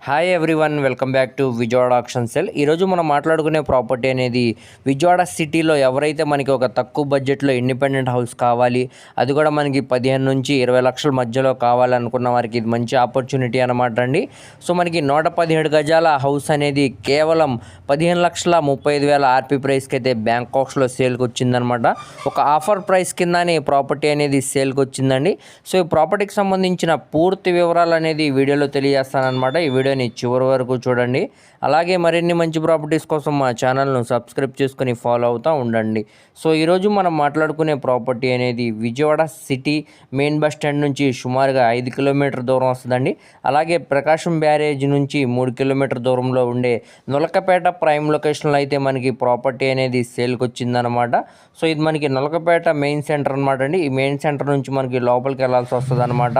Hi everyone, welcome back to Vijayawada auction cell. ఈరోజు మనం మాట్లాడుకునే ప్రాపర్టీ అనేది విజయవాడ సిటీలో ఎవరైతే మనకి ఒక తక్కువ బడ్జెట్లో ఇండిపెండెంట్ హౌస్ కావాలి, అది కూడా మనకి 15 నుంచి 20 లక్షల మధ్యలో కావాలనుకున్న వారికి ఇది మంచి ఆపర్చునిటీ అనమాట అండి. సో మనకి 117 గజాల హౌస్ అనేది కేవలం 15,35,000 ఆర్పీ ప్రైస్కి అయితే బ్యాంకాక్స్లో సేల్కి వచ్చిందనమాట. ఒక ఆఫర్ ప్రైస్ కిందనే ప్రాపర్టీ అనేది సేల్కి వచ్చిందండి. సో ఈ ప్రాపర్టీకి సంబంధించిన పూర్తి వివరాలు అనేది వీడియోలో తెలియజేస్తానమాట. ఈ వీడియోని చివరి వరకు చూడండి. అలాగే మరిన్ని మంచి ప్రాపర్టీస్ కోసం మా ఛానల్ను సబ్స్క్రైబ్ చేసుకుని ఫాలో అవుతూ ఉండండి. సో ఈరోజు మనం మాట్లాడుకునే ప్రాపర్టీ అనేది Vijayawada city main bus stand నుంచి సుమారుగా 5 కిలోమీటర్ దూరం వస్తుందండి. అలాగే ప్రకాశం బ్యారేజ్ నుంచి 3 కిలోమీటర్ దూరంలో ఉండే నులకపేట ప్రైమ్ లొకేషన్లో అయితే మనకి ప్రాపర్టీ అనేది సేల్కి వచ్చిందనమాట. సో ఇది మనకి నులకపేట మెయిన్ సెంటర్ అనమాట అండి. ఈ మెయిన్ సెంటర్ నుంచి మనకి లోపలికి వెళ్ళాల్సి వస్తుంది అనమాట.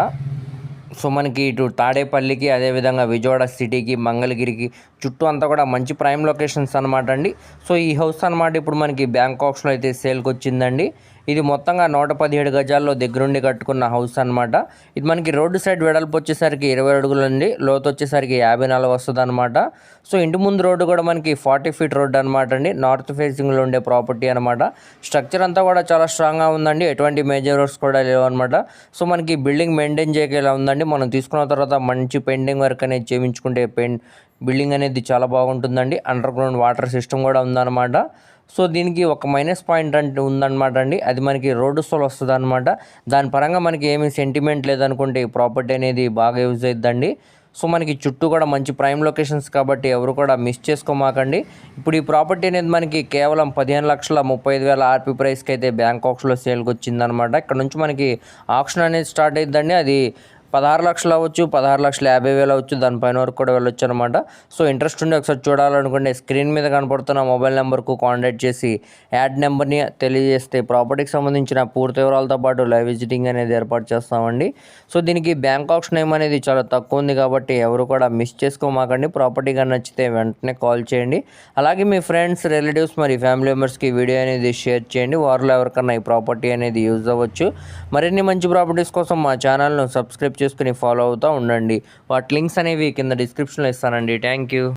సో మనకి ఇటు తాడేపల్లికి, అదేవిధంగా విజయవాడ సిటీకి, మంగళగిరికి చుట్టూ అంతా కూడా మంచి ప్రైమ్ లొకేషన్స్ అనమాట అండి. సో ఈ హౌస్ అనమాట ఇప్పుడు మనకి బ్యాంకాక్స్లో అయితే సేల్కి వచ్చిందండి. ఇది మొత్తంగా 117 గజాల్లో దగ్గరుండి కట్టుకున్న హౌస్ అనమాట. ఇది మనకి రోడ్డు సైడ్ వెడల్పు వచ్చేసరికి 20 అడుగులండి, లోతు వచ్చేసరికి 54 వస్తుంది అనమాట. సో ఇంటి ముందు రోడ్డు కూడా మనకి 40 ఫీట్ రోడ్డు అనమాట అండి. నార్త్ ఫేసింగ్లో ఉండే ప్రాపర్టీ అనమాట. స్ట్రక్చర్ అంతా కూడా చాలా స్ట్రాంగ్గా ఉందండి, ఎటువంటి మేజర్ వర్క్స్ కూడా లేవు అనమాట. సో మనకి బిల్డింగ్ మెయింటైన్ చేయగల ఉందండి. మనం తీసుకున్న తర్వాత మంచి పెయింటింగ్ వర్క్ అనేది చేయించుకుంటే బిల్డింగ్ అనేది చాలా బాగుంటుందండి. అండర్ గ్రౌండ్ వాటర్ సిస్టమ్ కూడా ఉందన్నమాట. సో దీనికి ఒక మైనస్ పాయింట్ అంటే ఉందన్నమాట అండి, అది మనకి రోడ్డు సోల్ వస్తుంది అనమాట. దాని పరంగా మనకి ఏమీ సెంటిమెంట్ లేదనుకుంటే ఈ ప్రాపర్టీ అనేది బాగా యూజ్ అవుతుందండి. సో మనకి చుట్టూ కూడా మంచి ప్రైమ్ లొకేషన్స్ కాబట్టి ఎవరు కూడా మిస్ చేసుకోమాకండి. ఇప్పుడు ఈ ప్రాపర్టీ అనేది మనకి కేవలం 15,35,000 ఆర్పీ ప్రైస్కి అయితే బ్యాంకాక్స్లో సేల్కి వచ్చిందనమాట. ఇక్కడ నుంచి మనకి ఆక్షన్ అనేది స్టార్ట్ అవుతుందండి. అది 16 లక్షలు అవ్వచ్చు, 16,50,000 అవ్వచ్చు, దానిపైన వరకు కూడా వెళ్ళొచ్చు అనమాట. సో ఇంట్రెస్ట్ ఉండి ఒకసారి చూడాలనుకుంటే స్క్రీన్ మీద కనపడుతున్న మొబైల్ నెంబర్కు కాంటాక్ట్ చేసి యాడ్ నెంబర్ని తెలియజేస్తే ప్రాపర్టీకి సంబంధించిన పూర్తి వివరాలతో పాటు లైవ్ విజిటింగ్ అనేది ఏర్పాటు చేస్తామండి. సో దీనికి బ్యాంకాక్స్ నేమ్ అనేది చాలా తక్కువ ఉంది కాబట్టి ఎవరు కూడా మిస్ చేసుకోమాకండి. ప్రాపర్టీ కానీ నచ్చితే వెంటనే కాల్ చేయండి. అలాగే మీ ఫ్రెండ్స్, రిలేటివ్స్ మరి ఫ్యామిలీ మెంబర్స్కి వీడియో అనేది షేర్ చేయండి. వారిలో ఎవరికన్నా ఈ ప్రాపర్టీ అనేది యూజ్ అవ్వచ్చు. మరిన్ని మంచి ప్రాపర్టీస్ కోసం మా ఛానల్ను సబ్స్క్రైబ్ చేసుకుని ఫాలో అవుతూ ఉండండి. వాటి లింక్స్ అనేవి కింద డిస్క్రిప్షన్లో ఇస్తానండి. Thank you.